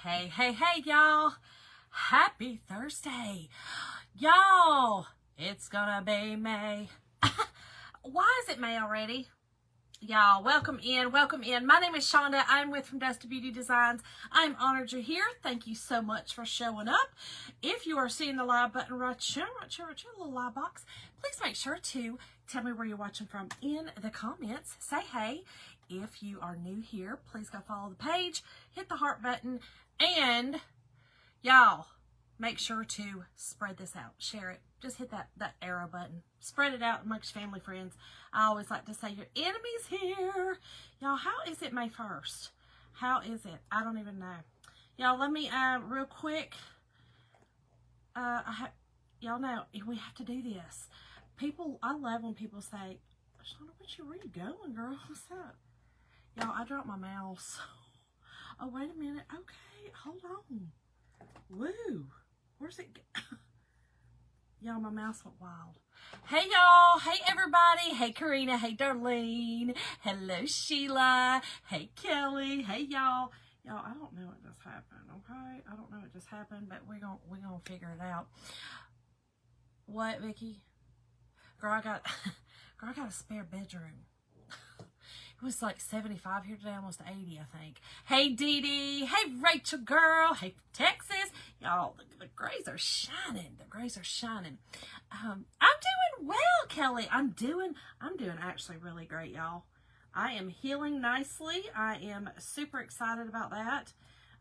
Hey, hey, hey, y'all. Happy Thursday. Y'all, it's gonna be May. Why is it May already? Y'all, welcome in, welcome in. My name is Shonda. I'm with From Dust to Beauty Designs. I'm honored you're here. Thank you so much for showing up. If you are seeing the live button right here, little live box, please make sure to tell me where you're watching from in the comments. Say hey. If you are new here, please go follow the page, hit the heart button, and y'all, make sure to spread this out. Share it. Just hit that arrow button. Spread it out amongst family, friends. I always like to say your enemy's here. Y'all, how is it May 1st? How is it? I don't even know. Y'all, let me, real quick. Y'all know, we have to do this. People, I love when people say, Shonda, where you going, girl? What's up? Y'all, I dropped my mouse. Oh, wait a minute. Okay, hold on. Woo. Where's it? Y'all, my mouse went wild. Hey, y'all. Hey, everybody. Hey, Karina. Hey, Darlene. Hello, Sheila. Hey, Kelly. Hey, y'all. Y'all, I don't know what just happened, okay? I don't know what just happened, but we're gonna figure it out. What, Vicky? Girl, I got a spare bedroom. It was like 75 here today, almost 80, I think. Hey, Dee Dee. Hey, Rachel girl. Hey, Texas. Y'all, the grays are shining. The grays are shining. I'm doing well, Kelly. I'm doing actually really great, y'all. I am healing nicely. I am super excited about that.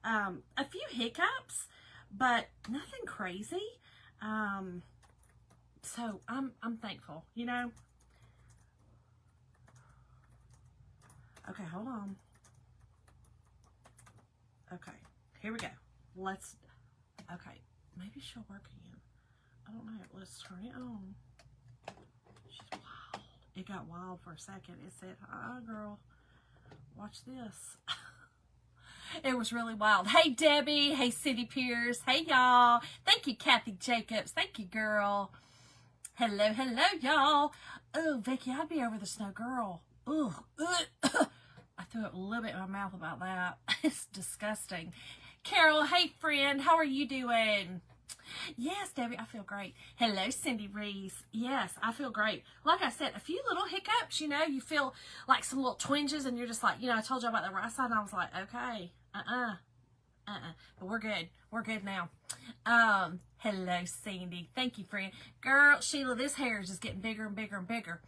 A few hiccups, but nothing crazy. So I'm thankful, you know. Okay, hold on. Okay, here we go. Okay, maybe she'll work again. I don't know. Let's turn it on. She's wild. It got wild for a second. It said, girl, watch this. It was really wild. Hey, Debbie. Hey, City Pierce. Hey, y'all. Thank you, Kathy Jacobs. Thank you, girl. Hello, y'all. Oh, Vicky, I'd be over the snow, girl. Ugh. I threw up a little bit in my mouth about that. It's disgusting. Carol, hey, friend. How are you doing? Yes, Debbie, I feel great. Hello, Cindy Reese. Yes, I feel great. Like I said, a few little hiccups, you know, you feel like some little twinges and you're just like, you know, I told you about the right side and I was like, okay, but we're good. We're good now. Hello, Cindy. Thank you, friend. Girl, Sheila, this hair is just getting bigger and bigger and bigger.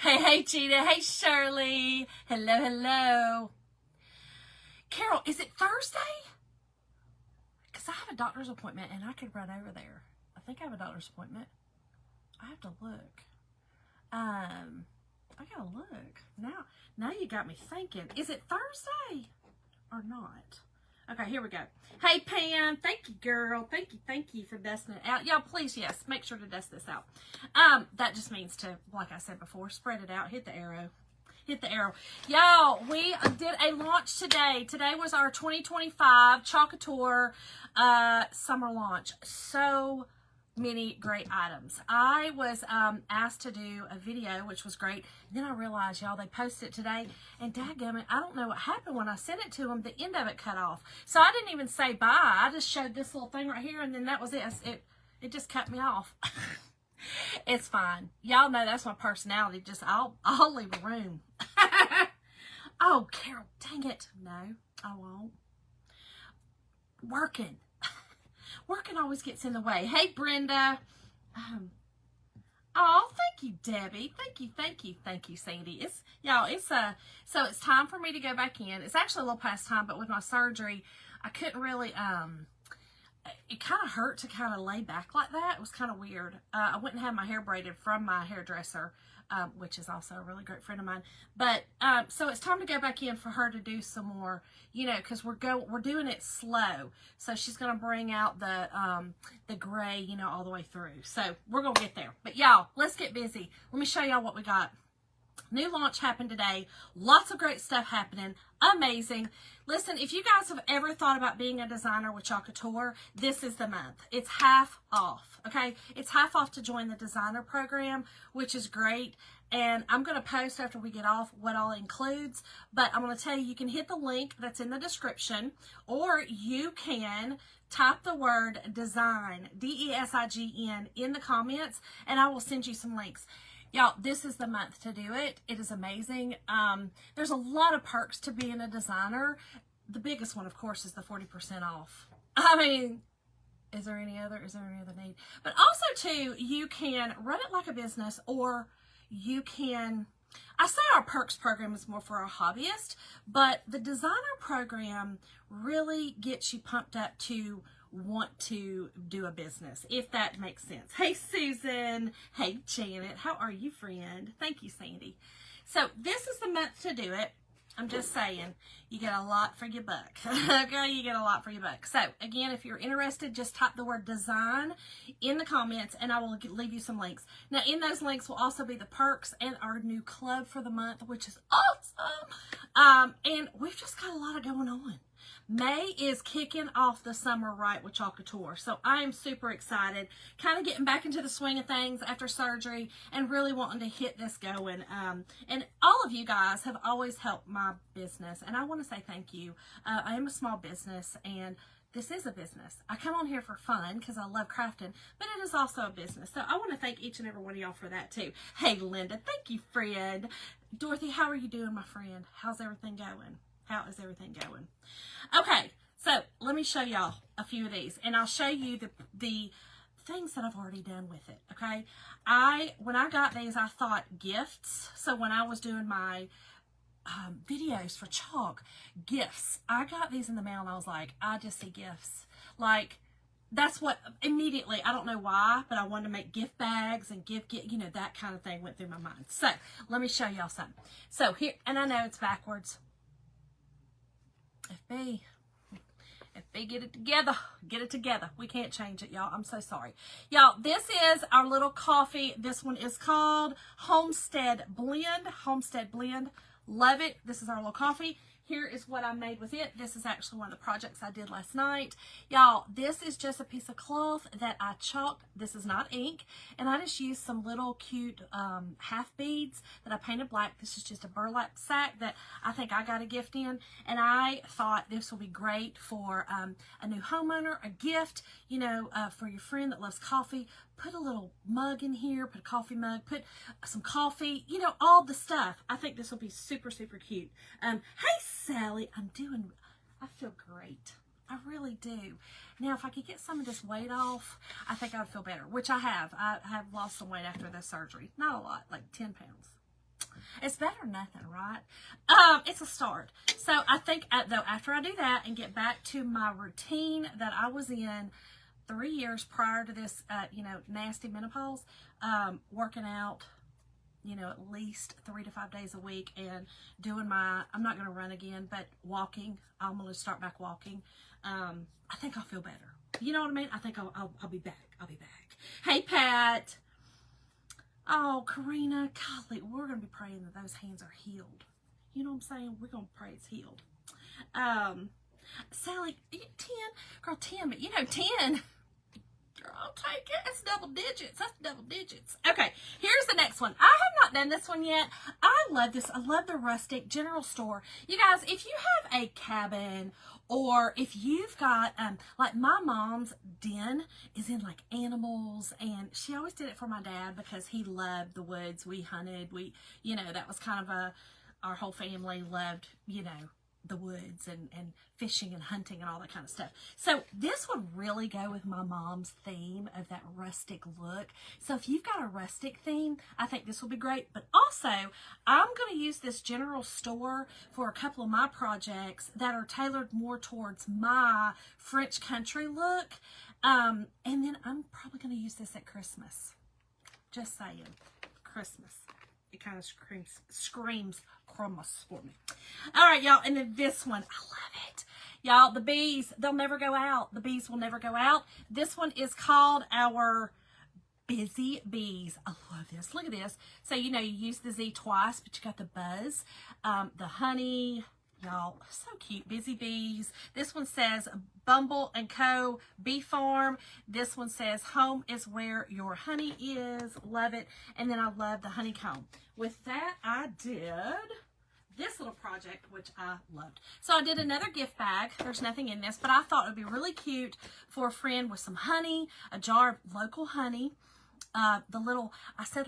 Hey, Cheetah. Hey, Shirley. Hello. Carol, is it Thursday? Because I have a doctor's appointment and I could run over there. I think I have a doctor's appointment. I have to look. I gotta look. Now you got me thinking. Is it Thursday or not? Okay, here we go. Hey, Pam. Thank you, girl. Thank you for dusting it out. Y'all, please, yes, make sure to dust this out. That just means to, like I said before, spread it out. Hit the arrow. Y'all, we did a launch today. Today was our 2025 Chalkator summer launch. So many great items. I was asked to do a video, which was great. Then I realized, y'all, they posted it today, and dadgummit, I don't know what happened when I sent it to them. The end of it cut off, so I didn't even say bye. I just showed this little thing right here, and then that was it. It just cut me off. It's fine. Y'all know that's my personality. Just I'll leave a room. Oh, Carol, dang it! No, I won't. Working always gets in the way. Hey, Brenda. Oh, thank you, Debbie. Thank you, Sandy. So it's time for me to go back in. It's actually a little past time, but with my surgery, I couldn't really, it kind of hurt to kind of lay back like that. It was kind of weird. I went and had my hair braided from my hairdresser, which is also a really great friend of mine. But so it's time to go back in for her to do some more, you know, because we're doing it slow. So she's gonna bring out the gray, you know, all the way through. So we're gonna get there. But y'all, let's get busy. Let me show y'all what we got. New launch happened today. Lots of great stuff happening. Amazing. Listen, if you guys have ever thought about being a designer with Chalk Couture, this is the month. It's half off, okay? It's half off to join the designer program, which is great. And I'm going to post after we get off what all it includes. But I'm going to tell you, you can hit the link that's in the description, or you can type the word design, DESIGN, in the comments, and I will send you some links. Y'all, this is the month to do it. It is amazing. There's a lot of perks to being a designer. The biggest one, of course, is the 40% off. I mean, is there any other need? But also, too, you can run it like a business, or you can, I say our perks program is more for our hobbyists, but the designer program really gets you pumped up to want to do a business, if that makes sense. Hey, Susan. Hey, Janet. How are you, friend? Thank you, Sandy. So this is the month to do it. I'm just saying, you get a lot for your buck. Okay, you get a lot for your buck. So again, if you're interested, just type the word design in the comments, and I will leave you some links. Now, in those links will also be the perks and our new club for the month, which is awesome. And we've just got a lot of going on. May is kicking off the summer right with Chalk Couture. So I am super excited, kind of getting back into the swing of things after surgery and really wanting to hit this going. And all of you guys have always helped my business, and I want to say thank you. I am a small business, and this is a business. I come on here for fun because I love crafting, but it is also a business. So I want to thank each and every one of y'all for that too. Hey, Linda, thank you, friend. Dorothy, how are you doing, my friend? How's everything going? How is everything going? Okay, so let me show y'all a few of these, and I'll show you the things that I've already done with it, okay? When I got these, I thought gifts. So when I was doing my videos for Chalk, gifts. I got these in the mail, and I was like, I just see gifts. Like, that's what immediately, I don't know why, but I wanted to make gift bags and gift, you know, that kind of thing went through my mind. So let me show y'all something. So here, and I know it's backwards. FB, get it together. We can't change it, y'all. I'm so sorry. Y'all, this is our little coffee. This one is called Homestead Blend. Love it. This is our little coffee. Here is what I made with it. This is actually one of the projects I did last night. Y'all, this is just a piece of cloth that I chalked. This is not ink. And I just used some little cute half beads that I painted black. This is just a burlap sack that I think I got a gift in. And I thought this will be great for a new homeowner, a gift, you know, for your friend that loves coffee. Put a little mug in here, put a coffee mug, put some coffee, you know, all the stuff. I think this will be super, super cute. Hey, Sally, I feel great. I really do. Now, if I could get some of this weight off, I think I would feel better, which I have. I have lost some weight after the surgery. Not a lot, like 10 pounds. It's better than nothing, right? It's a start. So I think, though, after I do that and get back to my routine that I was in 3 years prior to this, you know, nasty menopause, working out, you know, at least 3 to 5 days a week, and doing I'm not going to run again, but walking. I'm going to start back walking. I think I'll feel better. You know what I mean? I think I'll be back. I'll be back. Hey, Pat. Oh, Karina, golly, we're going to be praying that those hands are healed. You know what I'm saying? We're going to pray it's healed. Sally, 10, girl, 10, but you know, 10. I'll take it. It's double digits. That's double digits. Okay, here's the next one. I have not done this one yet. I love this. I love the rustic general store. You guys, if you have a cabin, or if you've got, like my mom's den is in like animals, and she always did it for my dad because he loved the woods. We hunted. You know, that was kind of our whole family loved, you know, the woods and fishing and hunting and all that kind of stuff. So this would really go with my mom's theme of that rustic look. So if you've got a rustic theme, I think this will be great. But also, I'm going to use this general store for a couple of my projects that are tailored more towards my French country look. And then I'm probably going to use this at Christmas. Just saying. Christmas. It kind of screams Christmas for me. All right, y'all, and then this one, I love it. Y'all, the bees, they'll never go out. The bees will never go out. This one is called our Busy Bees. I love this. Look at this. So, you know, you use the Z twice, but you got the buzz, the honey. Y'all, so cute. Busy Bees. This one says Bumble and Co. Bee Farm. This one says home is where your honey is. Love it. And then I love the honeycomb. With that, I did this little project, which I loved. So I did another gift bag. There's nothing in this, but I thought it would be really cute for a friend with some honey, a jar of local honey. The little, I said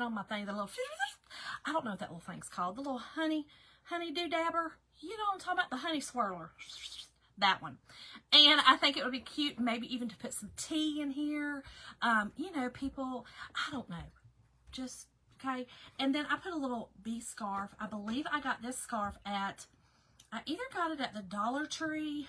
on my thing, the little, I don't know what that little thing's called. The little honey do-dabber. You know what I'm talking about? The honey swirler. That one. And I think it would be cute maybe even to put some tea in here. You know, people, I don't know. Just, okay. And then I put a little bee scarf. I believe I got this scarf at, I either got it at the Dollar Tree.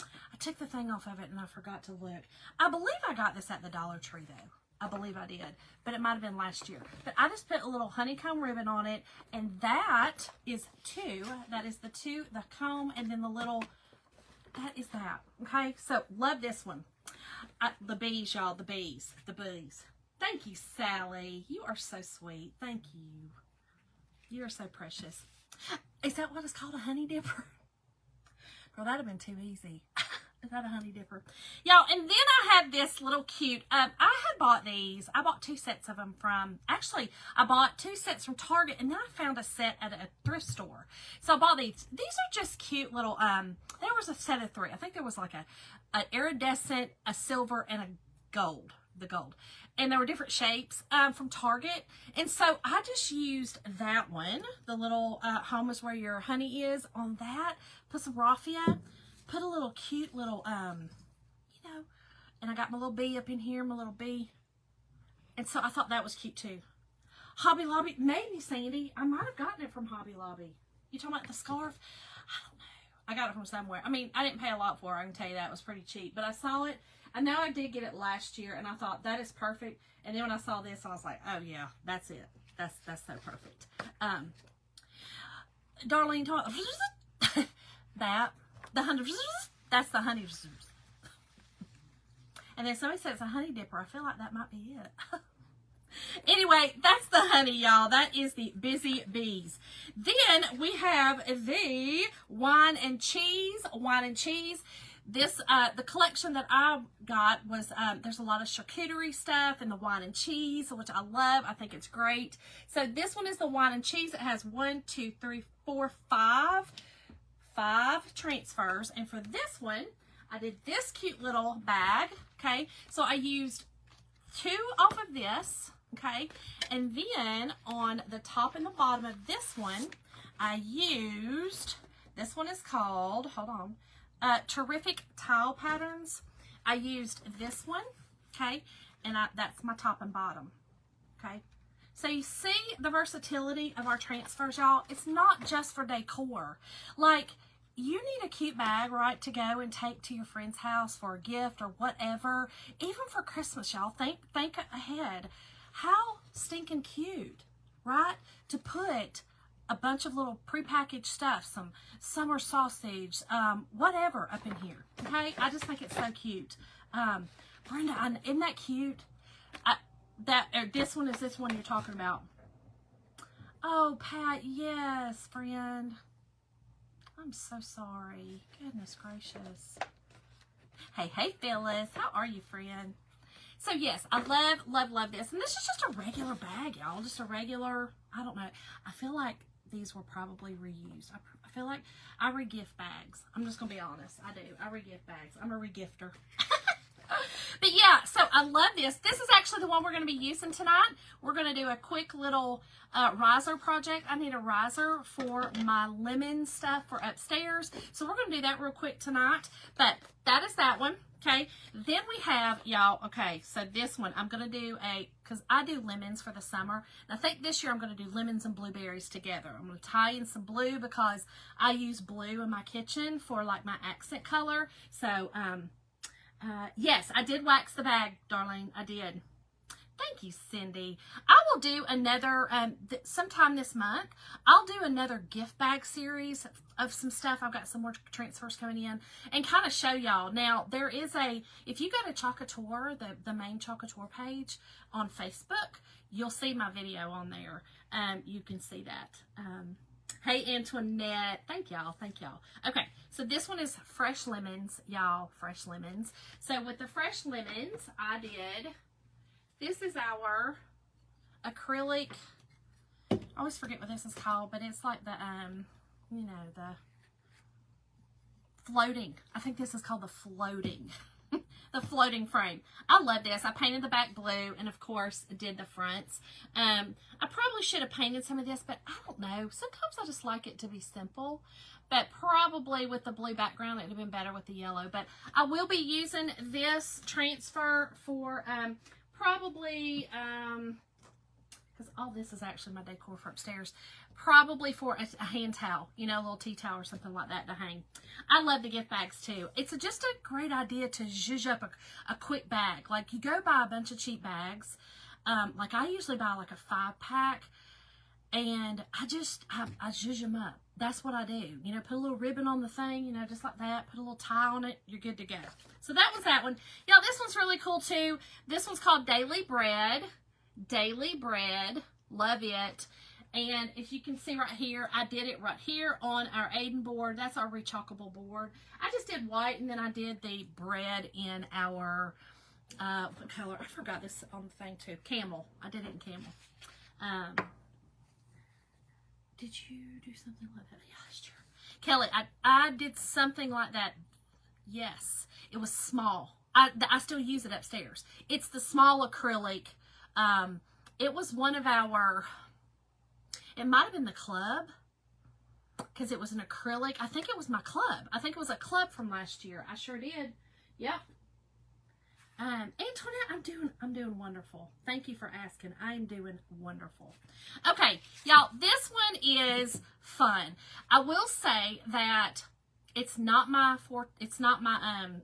I took the thing off of it and I forgot to look. I believe I got this at the Dollar Tree though. I believe I did, but it might have been last year. But I just put a little honeycomb ribbon on it, and that is two. That is the two, the comb, and then the little, that is that. Okay, so love this one. The bees, y'all, the bees. Thank you, Sally. You are so sweet. Thank you. You are so precious. Is that what it's called, a honey dipper? Girl, that'd have been too easy. Is that a honey dipper? Y'all, and then I had this little cute, I had bought these. I bought 2 sets of them from, actually, I bought 2 sets from Target, and then I found a set at a thrift store. So I bought these. These are just cute little, there was a set of 3. I think there was like an iridescent, a silver, and a gold, the gold. And there were different shapes from Target. And so I just used that one, the little home is where your honey is, on that. Put some raffia. Put a little cute little, you know, and I got my little bee up in here, my little bee. And so I thought that was cute too. Hobby Lobby, maybe, Sandy. I might have gotten it from Hobby Lobby. You talking about the scarf? I don't know. I got it from somewhere. I mean, I didn't pay a lot for it. I can tell you that. It was pretty cheap. But I saw it. I know I did get it last year, and I thought, that is perfect. And then when I saw this, I was like, oh, yeah, that's it. That's so perfect. Darlene, that. The honey, that's the honey. And then somebody says a honey dipper. I feel like that might be it. Anyway, that's the honey, y'all. That is the Busy Bees. Then we have the wine and cheese. This, the collection that I got was, there's a lot of charcuterie stuff and the wine and cheese, which I love. I think it's great. So this one is the wine and cheese. It has 1, 2, 3, 4, 5 transfers. And for this one, I did this cute little bag. Okay. So I used 2 off of this. Okay. And then on the top and the bottom of this one, I used, this one is called, hold on, Terrific Tile Patterns. I used this one. Okay. And that's my top and bottom. Okay. So you see the versatility of our transfers, y'all. It's not just for decor. Like, you need a cute bag, right, to go and take to your friend's house for a gift or whatever. Even for Christmas, y'all. Think ahead. How stinking cute, right? To put a bunch of little prepackaged stuff, some summer sausage, whatever up in here. Okay? I just think it's so cute. Brenda, isn't that cute? This one is this one you're talking about. Oh, Pat, yes, friend. I'm so sorry. Goodness gracious. Hey, Phyllis. How are you, friend? So, yes, I love this. And this is just a regular bag, y'all. Just a regular, I don't know. I feel like these were probably reused. I feel like I re-gift bags. I'm just going to be honest. I do. I re-gift bags. I'm a re-gifter. But yeah, so I love this. This is actually the one we're going to be using tonight. We're going to do a quick little riser project. I need a riser for my lemon stuff for upstairs. So we're going to do that real quick tonight. But that is that one. Okay. Then we have, y'all, okay, so this one, I'm going to do because I do lemons for the summer. And I think this year I'm going to do lemons and blueberries together. I'm going to tie in some blue because I use blue in my kitchen for like my accent color. So, yes, I did wax the bag, Darlene. I did. Thank you, Cindy. I will do another, sometime this month, I'll do another gift bag series of some stuff. I've got some more transfers coming in and kind of show y'all. Now, there is if you go to Chocator, the main Chocator page on Facebook, you'll see my video on there. You can see that. Hey, Antoinette. Thank y'all. Thank y'all. Okay, so this one is fresh lemons, y'all. Fresh lemons. So with the fresh lemons, I did... This is our acrylic, I always forget what this is called, but it's like the, you know, the floating. I think this is called the floating, the floating frame. I love this. I painted the back blue and, of course, did the fronts. I probably should have painted some of this, but I don't know. Sometimes I just like it to be simple. But probably with the blue background, it would have been better with the yellow. But I will be using this transfer for... probably, because all this is actually my decor for upstairs, probably for a hand towel, you know, a little tea towel or something like that to hang. I love the gift bags too. It's just a great idea to zhuzh up a quick bag. Like, you go buy a bunch of cheap bags. Like, I usually buy like a 5-pack, and I zhuzh them up. That's what I do. You know, put a little ribbon on the thing, you know, just like that. Put a little tie on it. You're good to go. So that was that one. Y'all, this one's really cool too. This one's called Daily Bread. Daily Bread. Love it. And if you can see right here, I did it right here on our Aiden board. That's our rechalkable board. I just did white, and then I did the bread in our, what color? I forgot this on the thing too. Camel. I did it in camel. Did you do something like that? Yeah, sure. Kelly, I did something like that. Yes. It was small. I still use it upstairs. It's the small acrylic. It was one of our, it might have been the club, because it was an acrylic. I think it was my club. I think it was a club from last year. I sure did. Yep. Antoinette, I'm doing wonderful. Thank you for asking. I am doing wonderful. Okay, y'all, this one is fun. I will say that it's not my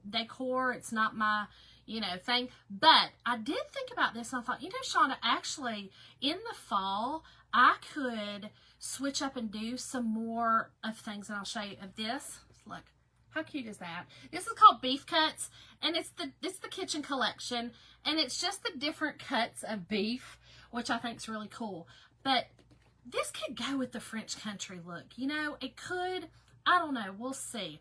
decor. It's not my, you know, thing. But I did think about this, and I thought, you know, Shauna, actually, in the fall, I could switch up and do some more of things, and I'll show you of this. Look. How cute is that? This is called Beef Cuts, and it's the kitchen collection, and it's just the different cuts of beef, which I think is really cool. But this could go with the French country look. You know, it could. I don't know. We'll see.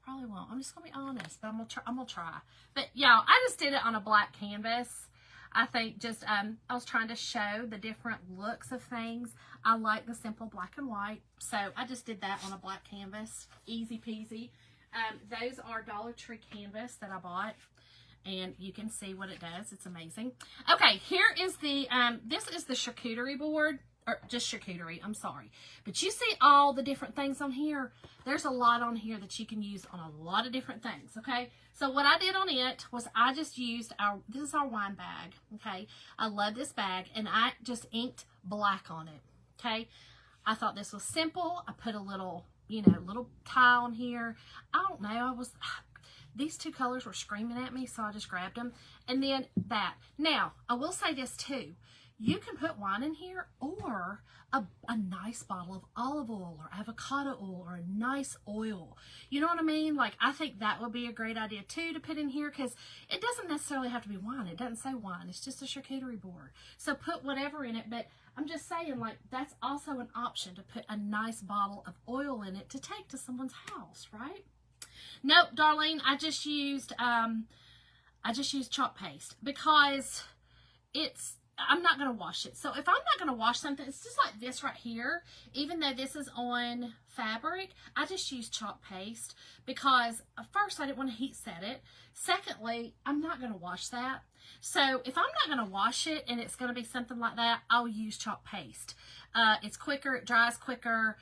Probably won't. I'm just gonna be honest, but I'm gonna try. But y'all, I just did it on a black canvas. I think just I was trying to show the different looks of things. I like the simple black and white, so I just did that on a black canvas. Easy peasy. Those are Dollar Tree canvas that I bought, and you can see what it does. It's amazing. Okay, here is the, this is the charcuterie board, or just charcuterie, I'm sorry. But you see all the different things on here. There's a lot on here that you can use on a lot of different things, okay? So what I did on it was I just used this is our wine bag, okay? I love this bag, and I just inked black on it, okay? I thought this was simple. I put a little, you know, little tie on here. I don't know. These two colors were screaming at me, so I just grabbed them. And then that. Now, I will say this too. You can put wine in here, or a nice bottle of olive oil or avocado oil or a nice oil. You know what I mean? Like, I think that would be a great idea too to put in here, because it doesn't necessarily have to be wine. It doesn't say wine. It's just a charcuterie board. So put whatever in it, but I'm just saying, like, that's also an option to put a nice bottle of oil in it to take to someone's house, right? Nope, Darlene, I just used chalk paste because I'm not going to wash it. So if I'm not going to wash something, it's just like this right here. Even though this is on fabric, I just use chalk paste because first, I didn't want to heat set it. Secondly, I'm not going to wash that. So if I'm not going to wash it and it's going to be something like that, I'll use chalk paste. It's quicker. It dries quicker.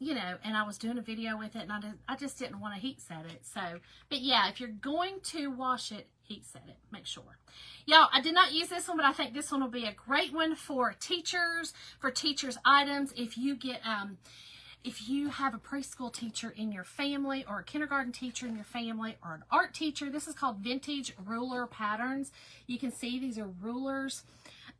You know, and I was doing a video with it, and I just didn't want to heat set it. So, but yeah, if you're going to wash it, heat set it. Make sure. Y'all, I did not use this one, but I think this one will be a great one for teachers items. If you get, if you have a preschool teacher in your family or a kindergarten teacher in your family or an art teacher, this is called Vintage Ruler Patterns. You can see these are rulers.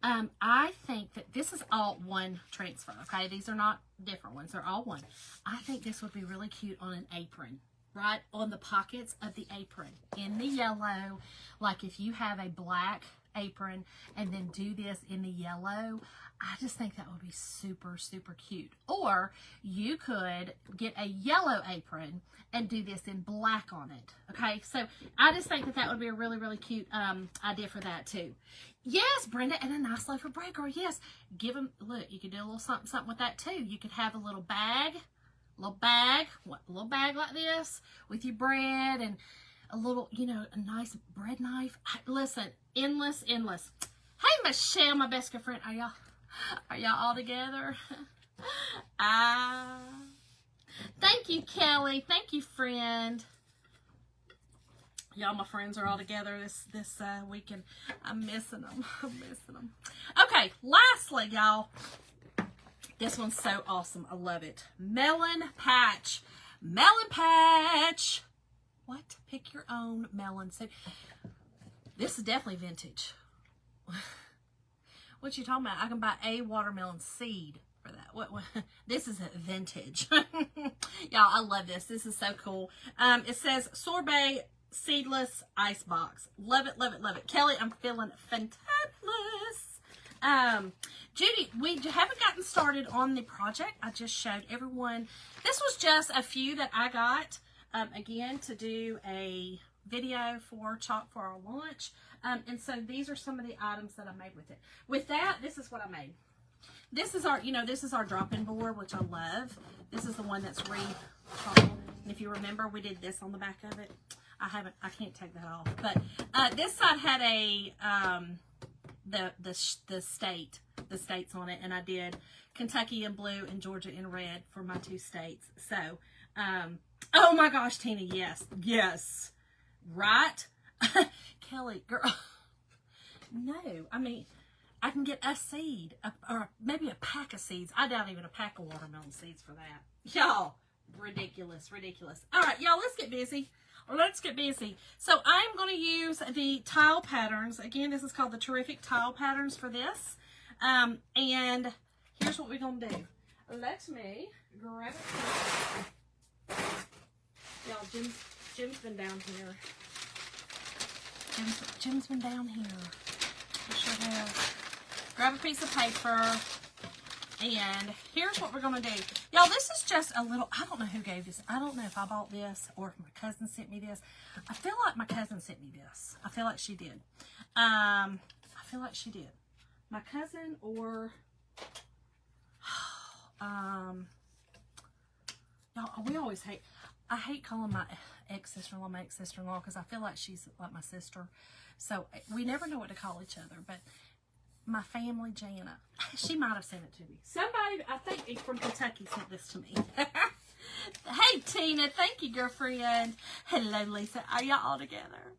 I think that this is all one transfer, okay? These are not different ones. They're all one. I think this would be really cute on an apron, right? On the pockets of the apron in the yellow. Like if you have a black apron and then do this in the yellow, I just think that would be super, super cute. Or you could get a yellow apron and do this in black on it. Okay, so I just think that that would be a really, really cute idea for that too. Yes, Brenda, and a nice loaf of bread, girl. Yes, give them, look, you could do a little something, something with that too. You could have a little bag like this with your bread and a little, you know, a nice bread knife. Listen, endless. Hey, Michelle, my best girlfriend. Are y'all all together? Thank you, Kelly. Thank you, friend. Y'all, my friends are all together this weekend. I'm missing them. Okay, lastly, y'all. This one's so awesome. I love it. Melon Patch. Melon Patch. What? Pick your own melon. So, this is definitely vintage. What you talking about? I can buy a watermelon seed for that. What? This is vintage. Y'all, I love this. This is so cool. It says sorbet seedless ice box. Love it. Kelly, I'm feeling fantabulous. Judy, we haven't gotten started on the project. I just showed everyone. This was just a few that I got, again, to do a video for Chalk for our launch. And so these are some of the items that I made with it. With that, this is what I made. This is our, this is our drop-in board, which I love. This is the one that's re-chocolate. And if you remember, we did this on the back of it. I can't take that off. But this side had a the states on it, and I did Kentucky in blue and Georgia in red for my 2 states. So, oh my gosh, Tina, yes, right? Kelly, girl, no, I mean, I can get a seed, or maybe a pack of seeds. I doubt even a pack of watermelon seeds for that. Y'all, ridiculous. All right, y'all, let's get busy. So I'm going to use the tile patterns. Again, this is called the Terrific Tile Patterns for this. And here's what we're going to do. Let me grab it. Y'all, Jim's been down here. Jim's been down here. I sure have. Grab a piece of paper. And here's what we're going to do. Y'all, this is just a little, I don't know who gave this. I don't know if I bought this or if my cousin sent me this. I feel like my cousin sent me this. I feel like she did. My cousin or, y'all, we always hate, I hate calling my ex-sister-in-law my ex-sister-in-law because I feel like she's like my sister. So we never know what to call each other. But my family, Jana, she might have sent it to me. Somebody, I think from Kentucky, sent this to me. Hey, Tina. Thank you, girlfriend. Hello, Lisa. Are y'all all together?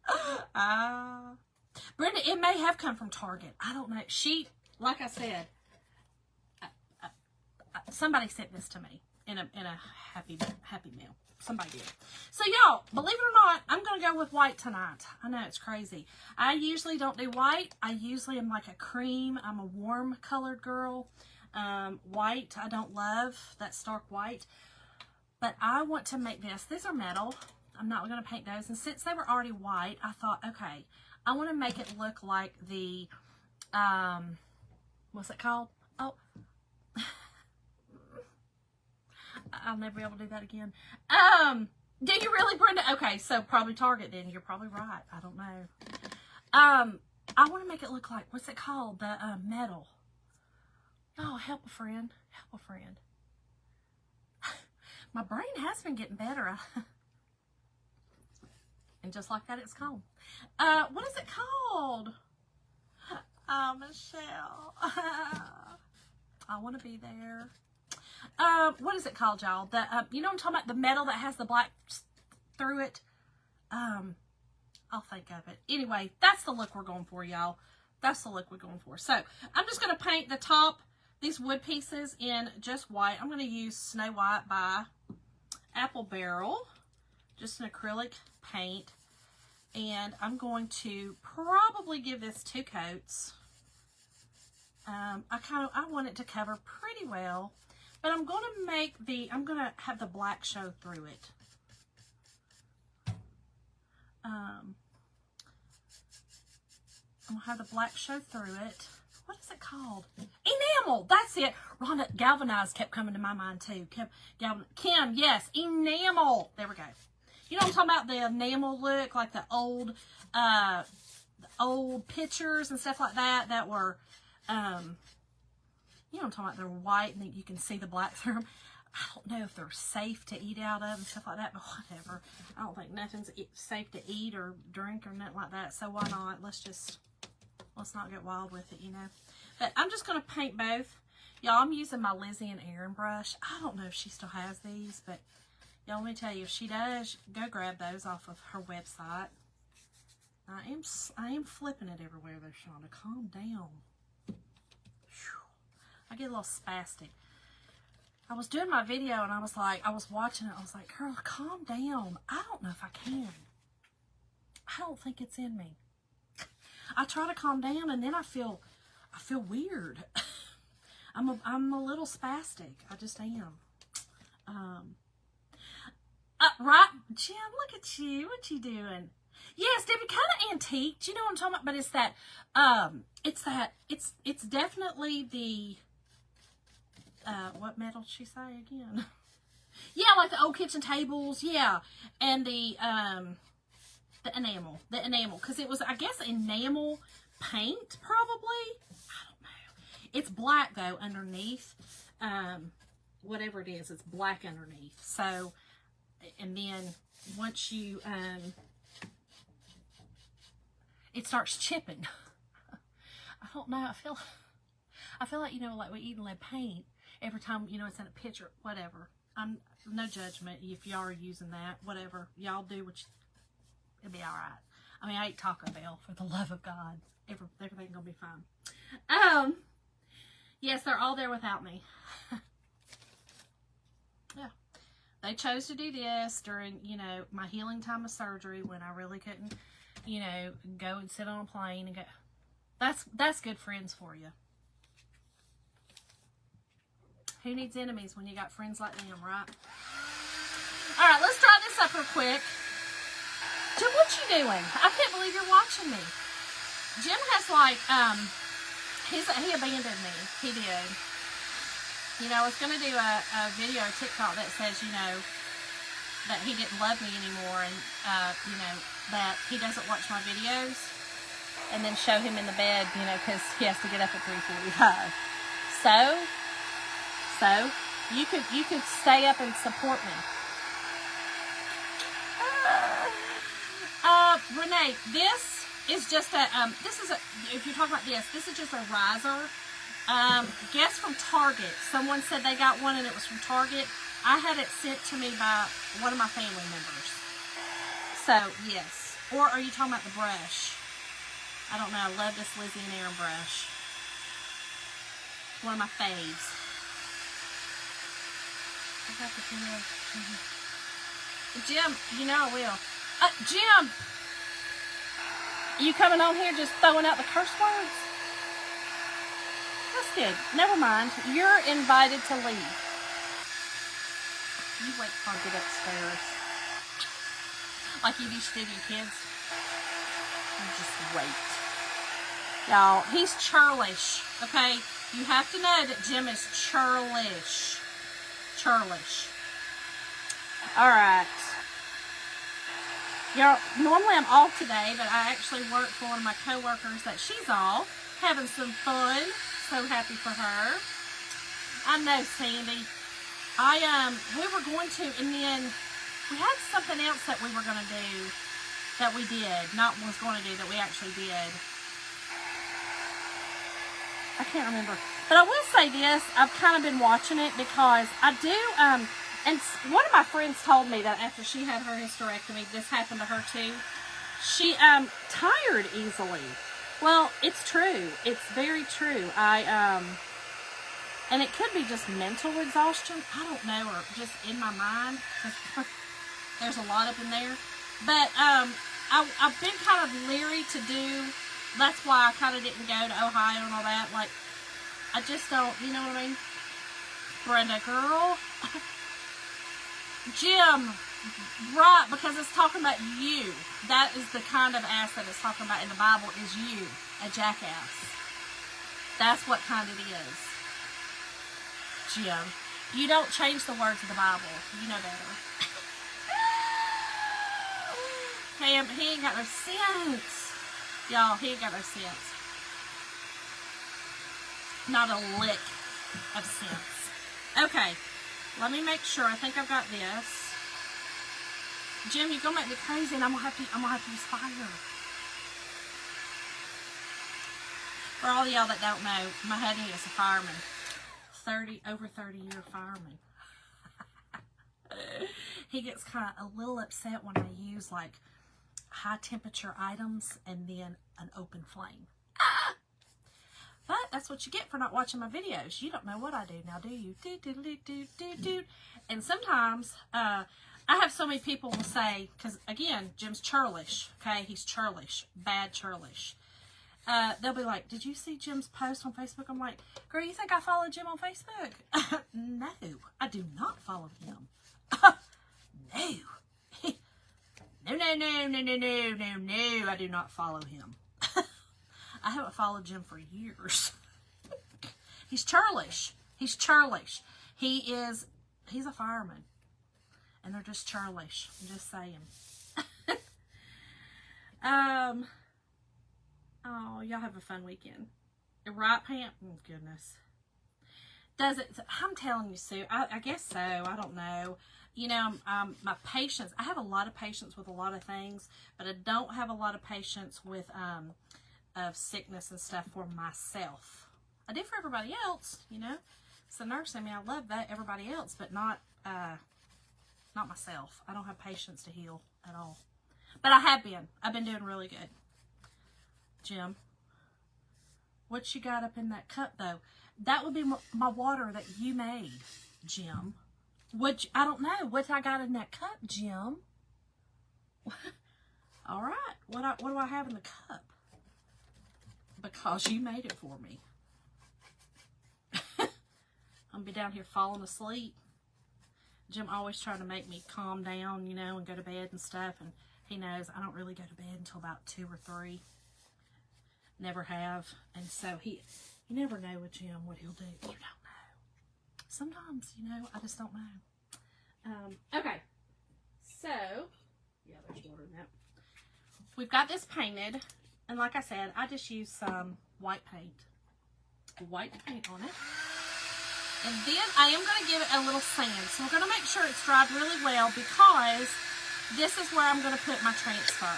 Brenda, it may have come from Target. I don't know. She, like I said, somebody sent this to me in a happy mail. Somebody did. So, y'all, believe it or not, I'm going to go with white tonight. I know, it's crazy. I usually don't do white. I usually am like a cream. I'm a warm colored girl. White, I don't love that stark white. But I want to make this. These are metal. I'm not going to paint those. And since they were already white, I thought, okay, I want to make it look like the, what's it called? Oh, I'll never be able to do that again. Do you really, Brenda? Okay, so probably Target then. You're probably right. I don't know. I want to make it look like, what's it called? The metal. Oh, help a friend. My brain has been getting better. And just like that, it's called. What is it called? Oh, Michelle. I want to be there. What is it called, y'all? The you know what I'm talking about? The metal that has the black through it. I'll think of it. Anyway, that's the look we're going for, y'all. That's the look we're going for. So I'm just going to paint the top. these wood pieces in just white. I'm going to use Snow White by Apple Barrel, just an acrylic paint. And I'm going to probably give this 2 coats. I want it to cover pretty well, but I'm going to have the black show through it. I'm going to have the black show through it. What is it called? Enamel. That's it. Rhonda, galvanized kept coming to my mind too. Kim, yes, enamel. There we go. You know what I'm talking about? The enamel look, like the old pictures and stuff like that that were, you know what I'm talking about? They're white and you can see the black through them. I don't know if they're safe to eat out of and stuff like that, but whatever. I don't think nothing's safe to eat or drink or nothing like that. So why not? Let's not get wild with it, you know. But I'm just going to paint both. Y'all, I'm using my Lizzie and Erin brush. I don't know if she still has these, but y'all, let me tell you, if she does, go grab those off of her website. I am flipping it everywhere there, Shonda. Calm down. Whew. I get a little spastic. I was doing my video and I was watching it. I was like, girl, calm down. I don't know if I can. I don't think it's in me. I try to calm down and then I feel weird. I'm a little spastic. I just am. Right, Jim, look at you. What you doing? Yes, Debbie, kind of antique. Do you know what I'm talking about? But it's definitely the, what metal did she say again? Yeah, like the old kitchen tables. Yeah. And the enamel, because it was, I guess, enamel paint, probably. I don't know. It's black though underneath. Whatever it is, it's black underneath. So, and then once you, it starts chipping. I don't know. I feel like, you know, like we eat lead paint every time, you know, it's in a picture, whatever. I'm no judgment if y'all are using that, whatever. Y'all do what you, it'll be all right. I mean, I ate Taco Bell, for the love of God. Everything's gonna be fine. Yes, they're all there without me. Yeah. They chose to do this during, you know, my healing time of surgery when I really couldn't, you know, go and sit on a plane and go. That's good friends for you. Who needs enemies when you got friends like them, right? All right, let's dry this up real quick. Jim, what you doing? I can't believe you're watching me. Jim has like, he abandoned me. He did. You know, I was going to do a video or TikTok that says, you know, that he didn't love me anymore and, you know, that he doesn't watch my videos and then show him in the bed, you know, because he has to get up at 3:45. So you could stay up and support me. Renee, this is just a, if you're talking about this is just a riser. Guess from Target. Someone said they got one and it was from Target. I had it sent to me by one of my family members. So, yes. Or are you talking about the brush? I don't know. I love this Lizzie and Erin brush. One of my faves. I got the video. Jim, you know I will. Jim! You coming on here just throwing out the curse words? That's good. Never mind. You're invited to leave. You wait till I get upstairs. Like you used to do to your kids. You just wait. Y'all, he's churlish. Okay? You have to know that Jim is churlish. Churlish. Alright. Y'all, normally I'm off today, but I actually work for one of my co-workers that she's off. Having some fun. So happy for her. I know, Sandy. We were going to, and then we had something else that we were going to do that we did. Not was going to do, that we actually did. I can't remember. But I will say this, I've kind of been watching it because I do, and one of my friends told me that after she had her hysterectomy, this happened to her too. She, tired easily. Well, it's true. It's very true. And it could be just mental exhaustion. I don't know, or just in my mind. There's a lot up in there. But I've been kind of leery to do. That's why I kind of didn't go to Ohio and all that. Like, I just don't, you know what I mean? Brenda, girl. Jim, right, because it's talking about you. That is the kind of ass that it's talking about in the Bible, is you, a jackass. That's what kind it is. Jim, you don't change the words of the Bible. You know better. He ain't got no sense. Y'all, he ain't got no sense. Not a lick of sense. Okay, let me make sure. I think I've got this. Jim, you're gonna make me crazy, and I'm gonna have to use fire. For all y'all that don't know, my hubby is a fireman. Over 30-year fireman. He gets kind of a little upset when I use like high temperature items and then an open flame. But that's what you get for not watching my videos. You don't know what I do now, do you? And sometimes I have so many people will say, because again, Jim's churlish. Okay, he's churlish, bad churlish. They'll be like, did you see Jim's post on Facebook? I'm like, girl, you think I follow Jim on Facebook? No, I do not follow him. No. No, I do not follow him. I haven't followed Jim for years. He's churlish. He's churlish. He's a fireman. And they're just churlish. I'm just saying. Oh, y'all have a fun weekend. Right, Pam? Oh, goodness. Does it? I'm telling you, Sue. I guess so. I don't know. You know, my patience. I have a lot of patience with a lot of things, but I don't have a lot of patience with of sickness and stuff for myself. I do for everybody else. You know, it's the nursing. I mean, I love that everybody else, but not myself. I don't have patience to heal at all. But I have been. I've been doing really good. Jim, what you got up in that cup, though? That would be my water that you made, Jim. I don't know. What I got in that cup, Jim? All right. What do I have in the cup? Because you made it for me. I'm going to be down here falling asleep. Jim always trying to make me calm down, you know, and go to bed and stuff. And he knows I don't really go to bed until about 2 or 3. Never have. And so you never know with Jim what he'll do. You don't know. Sometimes, you know, I just don't know. Okay. So, yeah, there's water in that. We've got this painted. And like I said, I just used some white paint on it. And then I am going to give it a little sand. So we're going to make sure it's dried really well, because this is where I'm going to put my transfer.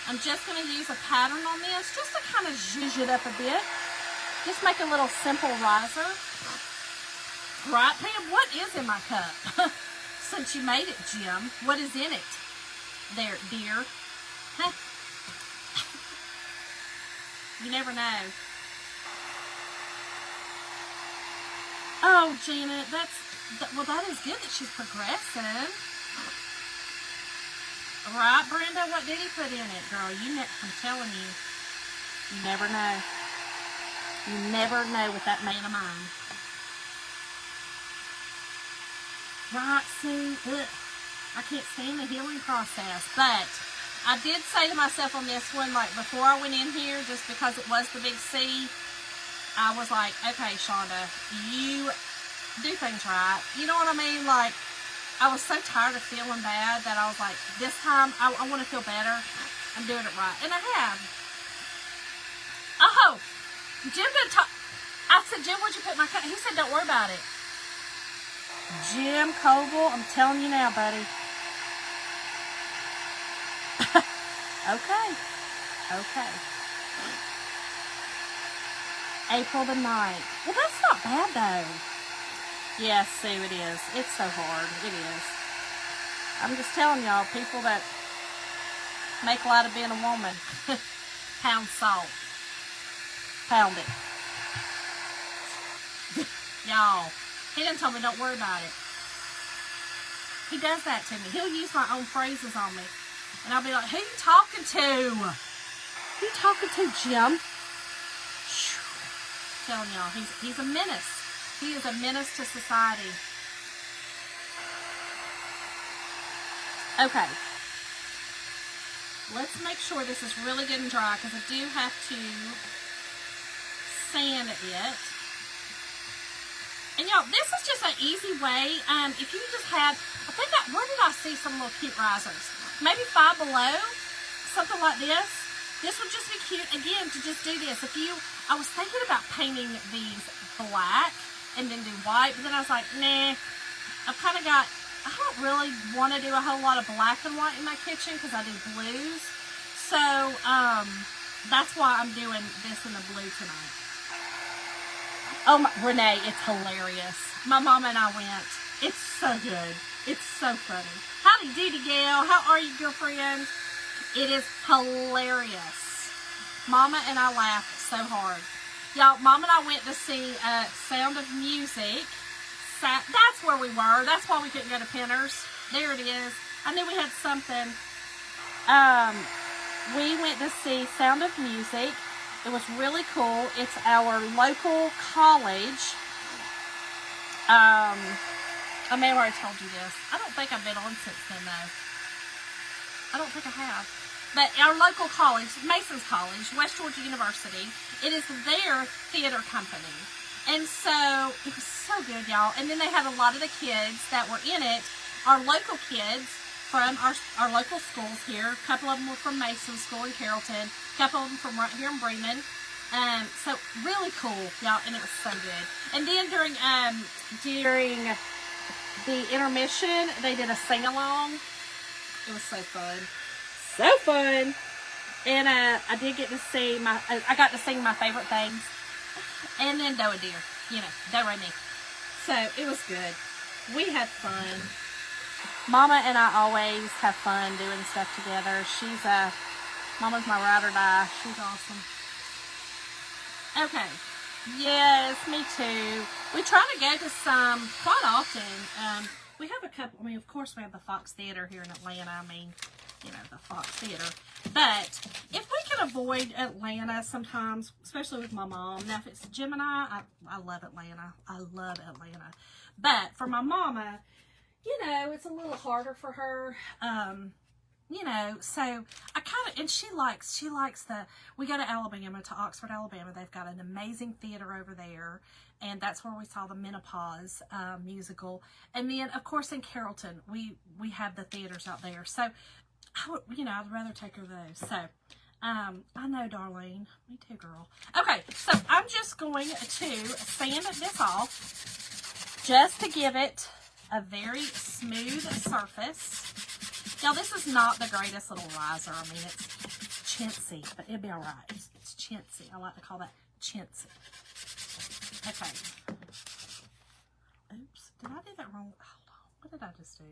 I'm just going to use a pattern on this just to kind of zhuzh it up a bit. Just make a little simple riser. Right, Pam? What is in my cup? Since you made it, Jim, what is in it? There, dear. Huh? You never know. Oh, Janet, well, that is good that she's progressing. Right, Brenda? What did he put in it, girl? I'm telling you, you never know. You never know with that man of mine. Right, Sue? Ugh. I can't stand the healing process. But I did say to myself on this one, like before I went in here, just because it was the big C, I was like, okay, Shonda, you do things right. You know what I mean? Like, I was so tired of feeling bad that I was like, this time I want to feel better. I'm doing it right. And I have. Oh, Jim didn't talk. I said, Jim, where'd you put my cup? He said, don't worry about it. Jim Coble, I'm telling you now, buddy. Okay. April the 9th. Well, that's not bad, though. Yes, Sue, it is. It's so hard. It is. I'm just telling y'all, people that make light of being a woman, pound salt. Pound it. Y'all, he done told me don't worry about it. He does that to me. He'll use my own phrases on me. And I'll be like, who you talking to? Who you talking to, Jim? Telling y'all, he's a menace. He is a menace to society. Okay. Let's make sure this is really good and dry because I do have to sand it. And y'all, this is just an easy way. If you just had, where did I see some little cute risers? Maybe Five Below, something like this. This would just be cute, again, to just do this. I was thinking about painting these black and then do white, but then I was like, nah, I don't really want to do a whole lot of black and white in my kitchen because I do blues. So, that's why I'm doing this in the blue tonight. Oh, Renee, it's hilarious. My mama and I went. It's so good. It's so funny. Howdy doody, gal. How are you, girlfriend? It is hilarious. Mama and I laughed so hard. Y'all, Mama and I went to see Sound of Music. That's where we were. That's why we couldn't go to Pinners. There it is. I knew we had something. We went to see Sound of Music. It was really cool. It's our local college. I may have already told you this. I don't think I've been on since then, though. I don't think I have. But our local college, Mason's College, West Georgia University, it is their theater company. And so, it was so good, y'all. And then they had a lot of the kids that were in it, our local kids from our local schools here. A couple of them were from Mason School in Carrollton. A couple of them from right here in Bremen. So, really cool, y'all. And it was so good. And then during the intermission, they did a sing-along. It was so fun. So fun. And I did get to see I got to sing my favorite things. And then Do a Deer. You know, Do Re Mi. So, it was good. We had fun. Mama and I always have fun doing stuff together. Mama's my ride or die. She's awesome. Okay. Yes, me too. We try to go to some quite often. We have a couple. Of course, we have the Fox Theater here in Atlanta. The Fox Theater. But if we can avoid Atlanta sometimes, especially with my mom. Now, if it's Gemini, I love Atlanta. I love Atlanta. But for my mama, it's a little harder for her. So I kind of, and she likes we go to Alabama, to Oxford, Alabama. They've got an amazing theater over there. And that's where we saw the Menopause musical. And then, of course, in Carrollton, we have the theaters out there. So, I'd rather take her those. So, I know, Darlene. Me too, girl. Okay, so I'm just going to sand this off just to give it a very smooth surface. Now, this is not the greatest little riser. It's chintzy, but it'll be all right. It's chintzy. I like to call that chintzy. Okay. Oops. Did I do that wrong? Hold on. What did I just do?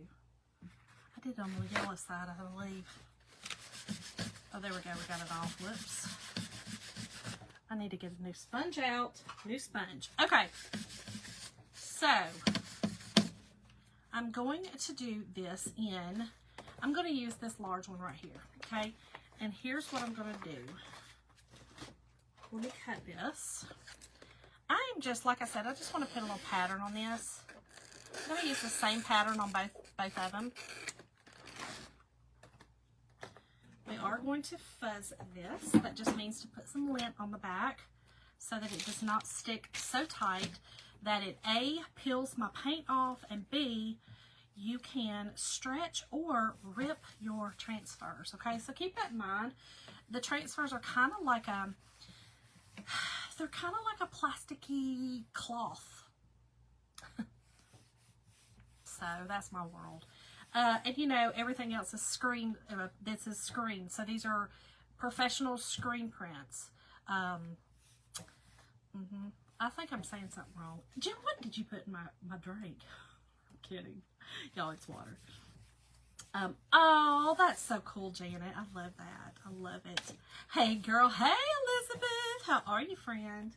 I did it on the yellow side, I believe. Oh, there we go. We got it off. Whoops. I need to get a new sponge out. New sponge. Okay. So, I'm going to do this I'm going to use this large one right here. Okay. And here's what I'm going to do. Let me cut this. I'm just, like I said, I just want to put a little pattern on this. I'm going to use the same pattern on both of them. We are going to fuzz this. That just means to put some lint on the back so that it does not stick so tight that it A, peels my paint off, and B, you can stretch or rip your transfers. Okay, so keep that in mind. The transfers are kind of like they're kind of like a plasticky cloth. So that's my world. And everything else is screen. This is screen. So these are professional screen prints. I think I'm saying something wrong. Jim, what did you put in my drink? I'm kidding. Y'all, it's water. Oh, that's so cool, Janet. I love that. I love it. Hey, girl. Hey, Elizabeth. How are you, friend?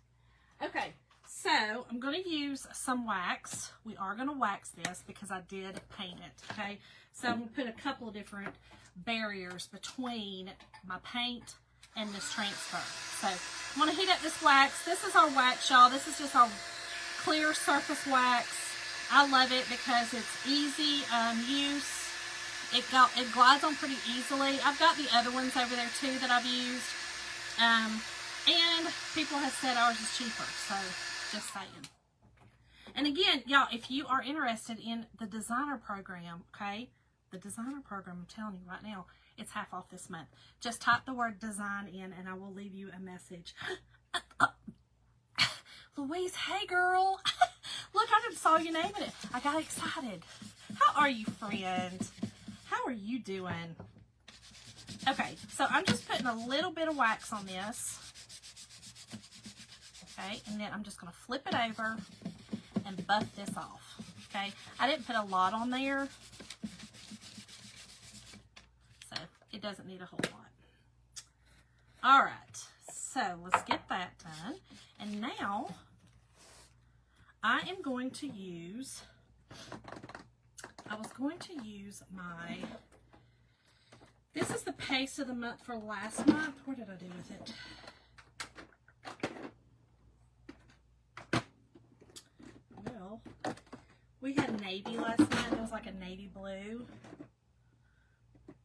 Okay, So I'm going to use some wax. We are going to wax this because I did paint it, okay? So I'm going to put a couple of different barriers between my paint and this transfer. So I'm going to heat up this wax. This is our wax, y'all. This is just our clear surface wax. I love it because it's easy use. It glides on pretty easily. I've got the other ones over there too that I've used. And people have said ours is cheaper, so just saying. And again, y'all, if you are interested in the designer program, okay, the designer program, I'm telling you right now, it's half off this month. Just type the word design in and I will leave you a message. Louise, hey girl. Look, I just saw your name in it. I got excited. How are you, friend? How are you doing? Okay, so I'm just putting a little bit of wax on this. Okay, and then I'm just going to flip it over and buff this off. Okay, I didn't put a lot on there, so it doesn't need a whole lot. All right, so let's get that done. And now I am going to use, my, this is the paste of the month for last month. What did I do with it? Well, we had navy last night. It was like a navy blue.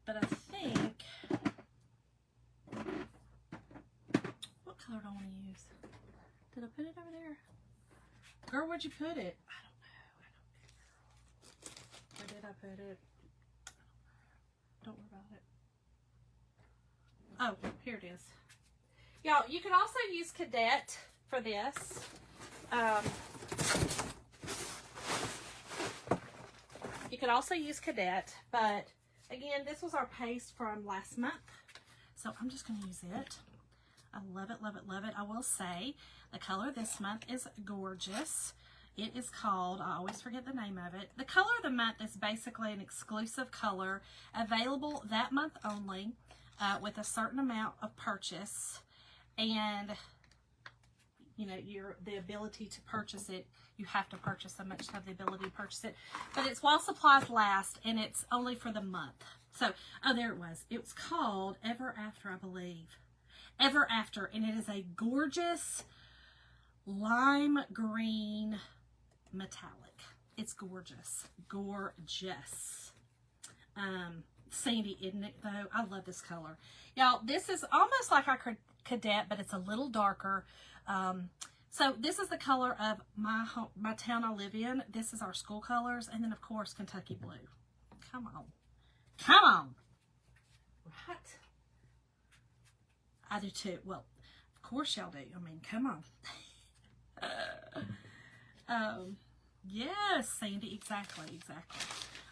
But I think, what color do I want to use? Did I put it over there? Girl, where'd you put it? I don't know. Where did I put it? Don't worry about it. Oh, here it is. Y'all, you can also use Cadet for this. You could also use Cadet, but again, this was our paste from last month, so I'm just going to use it. I love it, love it, love it. I will say the color this month is gorgeous. It is called, I always forget the name of it. The color of the month is basically an exclusive color available that month only with a certain amount of purchase. And you know, the ability to purchase it, you have to purchase so much to have the ability to purchase it. But it's while supplies last, and it's only for the month. So, oh, there it was. It was called Ever After, I believe. Ever After, and it is a gorgeous lime green metallic. It's gorgeous. Gorgeous. Sandy, isn't it, though? I love this color. Y'all, this is almost like our Cadet, but it's a little darker. So this is the color of my town I live in. This is our school colors. And then, of course, Kentucky Blue. Come on. Come on. Right? I do too. Well, of course y'all do. I mean, come on. Yes, Sandy. Exactly. Exactly.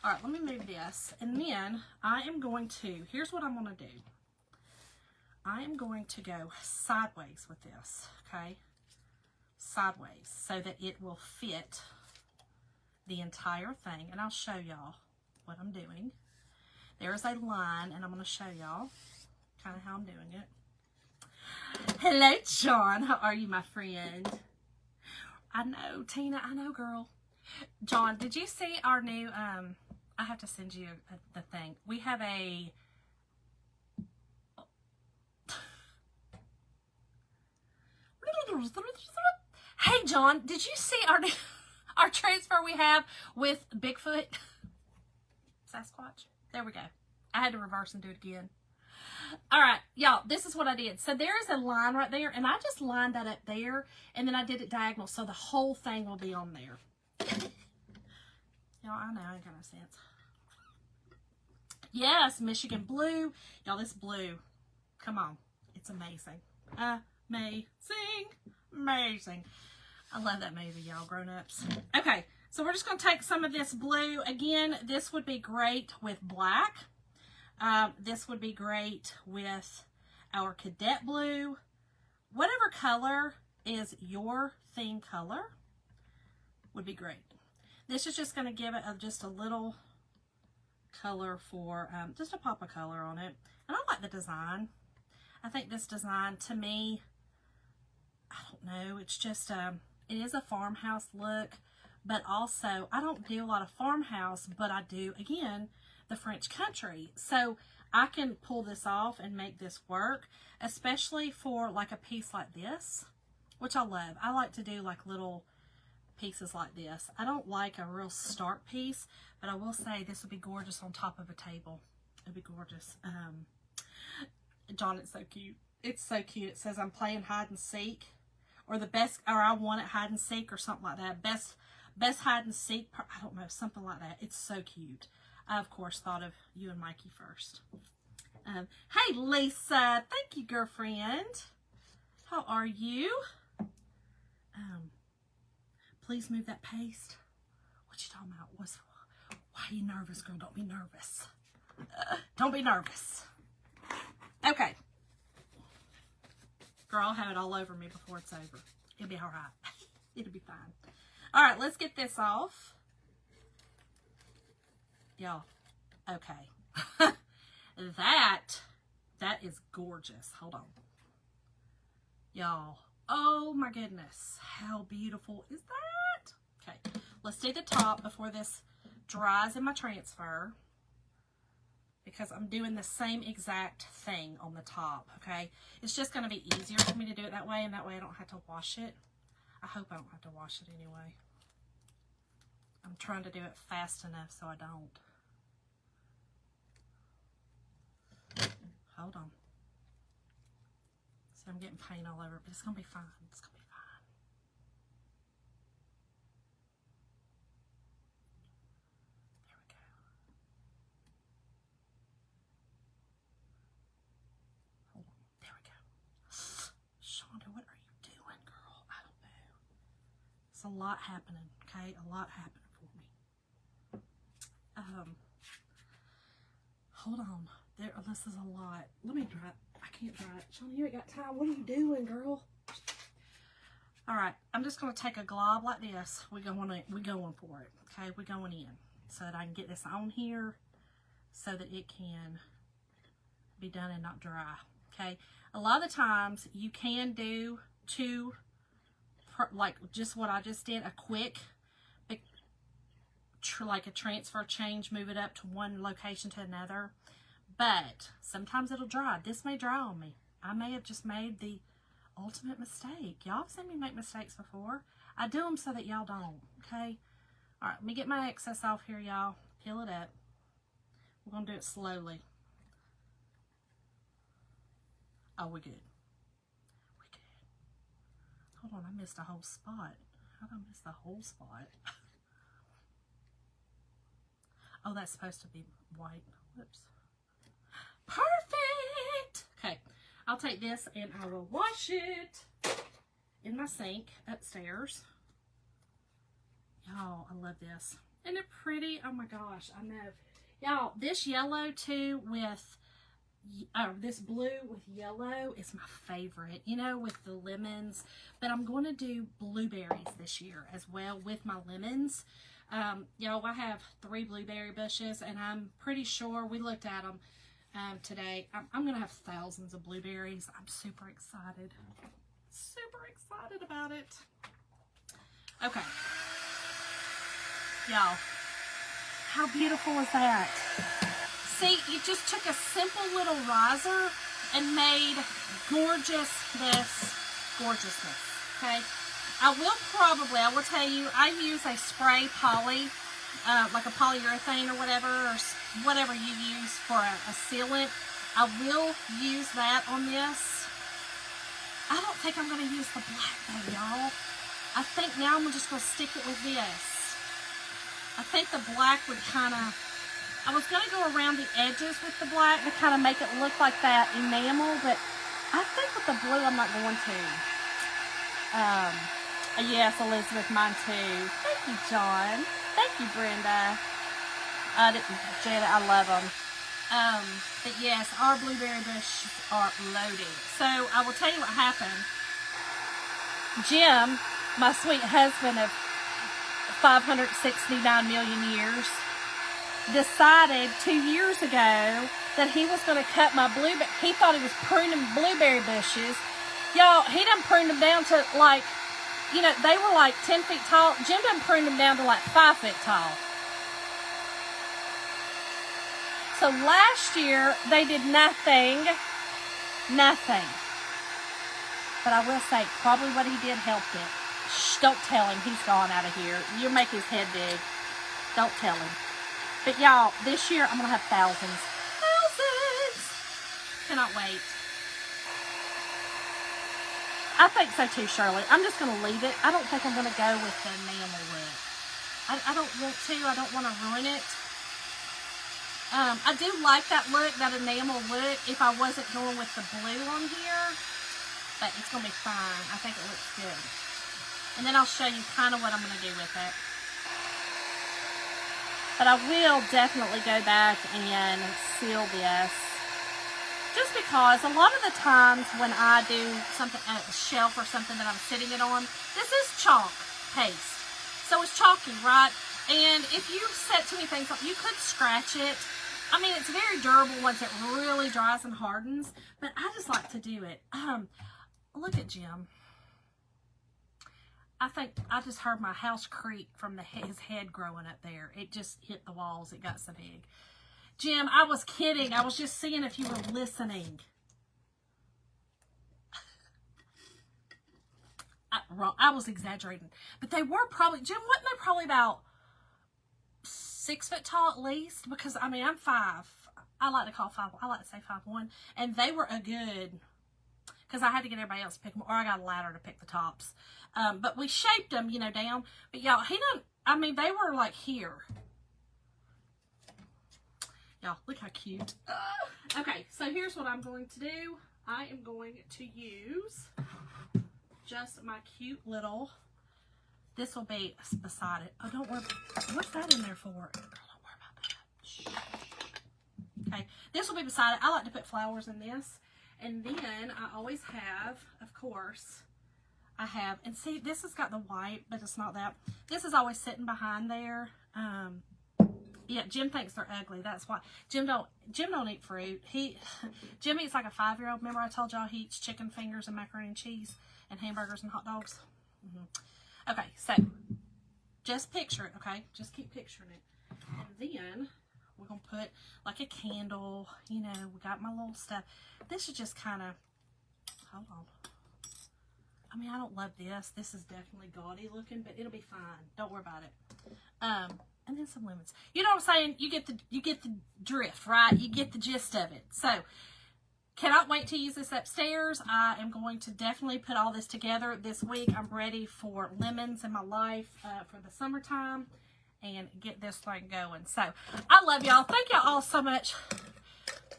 All right, let me move this. And then I am going to, here's what I'm going to do. I am going to go sideways with this, okay? Sideways, so that it will fit the entire thing. And I'll show y'all what I'm doing. There is a line, and I'm going to show y'all kind of how I'm doing it. Hello, John. How are you, my friend? I know, Tina. I know, girl. John, did you see our new, I have to send you the thing. We have a, hey, John, did you see our transfer we have with Bigfoot? Sasquatch? There we go. I had to reverse and do it again. All right, y'all, this is what I did. So there is a line right there, and I just lined that up there, and then I did it diagonal, so the whole thing will be on there. Y'all, I know, I ain't got no sense. Yes, Michigan Blue. Y'all, this blue, come on. It's amazing. Amazing. Amazing. I love that movie, y'all, grown-ups. Okay, so we're just going to take some of this blue. Again, this would be great with black. This would be great with our Cadet Blue. Whatever color is your theme color would be great. This is just going to give it just a little color for, just a pop of color on it. And I like the design. I think this design, to me, I don't know, it's just, It is a farmhouse look, but also I don't do a lot of farmhouse, but I do, again, the French country. So I can pull this off and make this work, especially for like a piece like this, which I love. I like to do like little pieces like this. I don't like a real stark piece, but I will say this would be gorgeous on top of a table. It'd be gorgeous. John, it's so cute. It's so cute. It says I'm playing hide and seek, or the best, or I want it hide and seek, or something like that. Best hide and seek. I don't know, something like that. It's so cute. I of course thought of you and Mikey first. Hey Lisa, thank you, girlfriend. How are you? Please move that paste. What you talking about? Why are you nervous, girl? Don't be nervous. Don't be nervous. Okay. Girl, I'll have it all over me before it's over. It'll be all right. It'll be fine. All right, let's get this off. Y'all, okay. That is gorgeous. Hold on. Y'all, oh my goodness. How beautiful is that? Okay, let's do the top before this dries in my transfer, because I'm doing the same exact thing on the top, okay? It's just going to be easier for me to do it that way, and that way I don't have to wash it. I hope I don't have to wash it anyway. I'm trying to do it fast enough so I don't. Hold on. See, I'm getting paint all over it, but it's going to be fine. It's going to be fine. There we go. Hold on. There we go. Shonda, what are you doing, girl? I don't know. It's a lot happening, okay? A lot happening for me. Hold on. This is a lot. Let me dry it. I can't dry it. Shonda, you ain't got time. What are you doing, girl? All right. I'm just going to take a glob like this. We're going for it. Okay? We're going in so that I can get this on here so that it can be done and not dry. Okay? A lot of the times you can do two, like just what I just did, a quick, like a transfer change, move it up to one location to another. But sometimes it'll dry. This may dry on me. I may have just made the ultimate mistake. Y'all have seen me make mistakes before. I do them so that y'all don't, okay? All right, let me get my excess off here, y'all. Peel it up. We're going to do it slowly. Oh, we're good. We're good. Hold on, I missed a whole spot. How did I miss the whole spot? Oh, that's supposed to be white. Whoops. Perfect. Okay, I'll take this and I will wash it in my sink upstairs. Y'all, I love this. Isn't it pretty? Oh my gosh, I know. Y'all, this yellow too with, this blue with yellow is my favorite, you know, with the lemons. But I'm going to do blueberries this year as well with my lemons. Y'all, I have 3 blueberry bushes, and I'm pretty sure we looked at them today. I'm going to have thousands of blueberries. I'm super excited. Super excited about it. Okay. Y'all, how beautiful is that? See, you just took a simple little riser and made gorgeousness, okay? I will tell you, I use a spray poly, like a polyurethane or whatever you use for a sealant. I will use that on this. I don't think I'm going to use the black though, y'all. I think now I'm just going to stick it with this. I think the black would kind of, I was going to go around the edges with the black to kind of make it look like that enamel, but I think with the blue I'm not going to. Yes, Elizabeth, mine too. Thank you, John. Thank you, Brenda. Janet, I love them. But yes, our blueberry bushes are loaded. So I will tell you what happened. Jim, my sweet husband of 569 million years, decided 2 years ago that he was going to cut my blueberry. He thought he was pruning blueberry bushes. Y'all, he done pruned them down to like you know, they were like 10 feet tall. Jim done pruned them down to like 5 foot tall. So last year, they did nothing. Nothing. But I will say, probably what he did helped it. Shh, don't tell him. He's gone out of here. You'll make his head big. Don't tell him. But y'all, this year, I'm going to have thousands. Thousands! Cannot wait. I think so too, Shirley. I'm just going to leave it. I don't think I'm going to go with the enamel look. I don't want to. I don't want to ruin it. I do like that look, that enamel look, if I wasn't going with the blue on here. But it's going to be fine. I think it looks good. And then I'll show you kind of what I'm going to do with it. But I will definitely go back and seal this. Just because a lot of the times when I do something, a shelf or something that I'm sitting it on, this is chalk paste. So it's chalky, right? And if you set too many things up, you could scratch it. I mean, it's very durable once it really dries and hardens, but I just like to do it. Look at Jim. I think I just heard my house creak from his head growing up there. It just hit the walls. It got so big. Jim, I was kidding. I was just seeing if you were listening. I was exaggerating. But they were probably, Jim, wasn't they probably about 6 foot tall at least? Because, I mean, I'm 5. I like to call 5. I like to say 5'1". And they were a good, because I had to get everybody else to pick them, or I got a ladder to pick the tops. But we shaped them, you know, down. But y'all, I mean, they were like here. Y'all, look how cute. Okay, so here's what I'm going to do. I am going to use just my cute little, this will be beside it. Oh, don't worry. What's that in there for? Girl, don't worry about that. Shh. Okay, this will be beside it. I like to put flowers in this. And then I always have, of course, and see, this has got the white, but it's not that. This is always sitting behind there. Yeah, Jim thinks they're ugly. That's why Jim don't eat fruit. Jim eats like a 5-year-old. Remember I told y'all he eats chicken fingers and macaroni and cheese and hamburgers and hot dogs? Okay, so just picture it, okay? Just keep picturing it. And then we're going to put like a candle. You know, we got my little stuff. This is just kind of, hold on. I mean, I don't love this. This is definitely gaudy looking, but it'll be fine. Don't worry about it. And then some lemons. You know what I'm saying? You get the drift, right? You get the gist of it. So, cannot wait to use this upstairs. I am going to definitely put all this together this week. I'm ready for lemons in my life for the summertime and get this thing going. So, I love y'all. Thank y'all all so much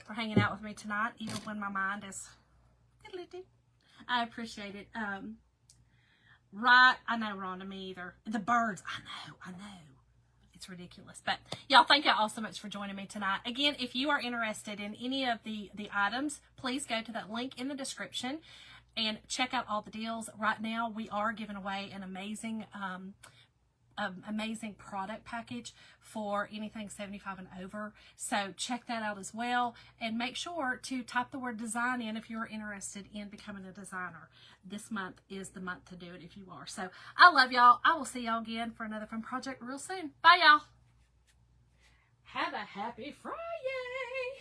for hanging out with me tonight, even when my mind is diddly-dee. I appreciate it. Right, I know, Rhonda, me either. The birds, I know. It's ridiculous. But y'all, thank y'all all so much for joining me tonight. Again, if you are interested in any of the items, please go to that link in the description and check out all the deals. Right now, we are giving away an amazing product package for anything 75 and over. So check that out as well. And make sure to type the word design in if you're interested in becoming a designer. This month is the month to do it if you are. So I love y'all. I will see y'all again for another fun project real soon. Bye, y'all. Have a happy Friday.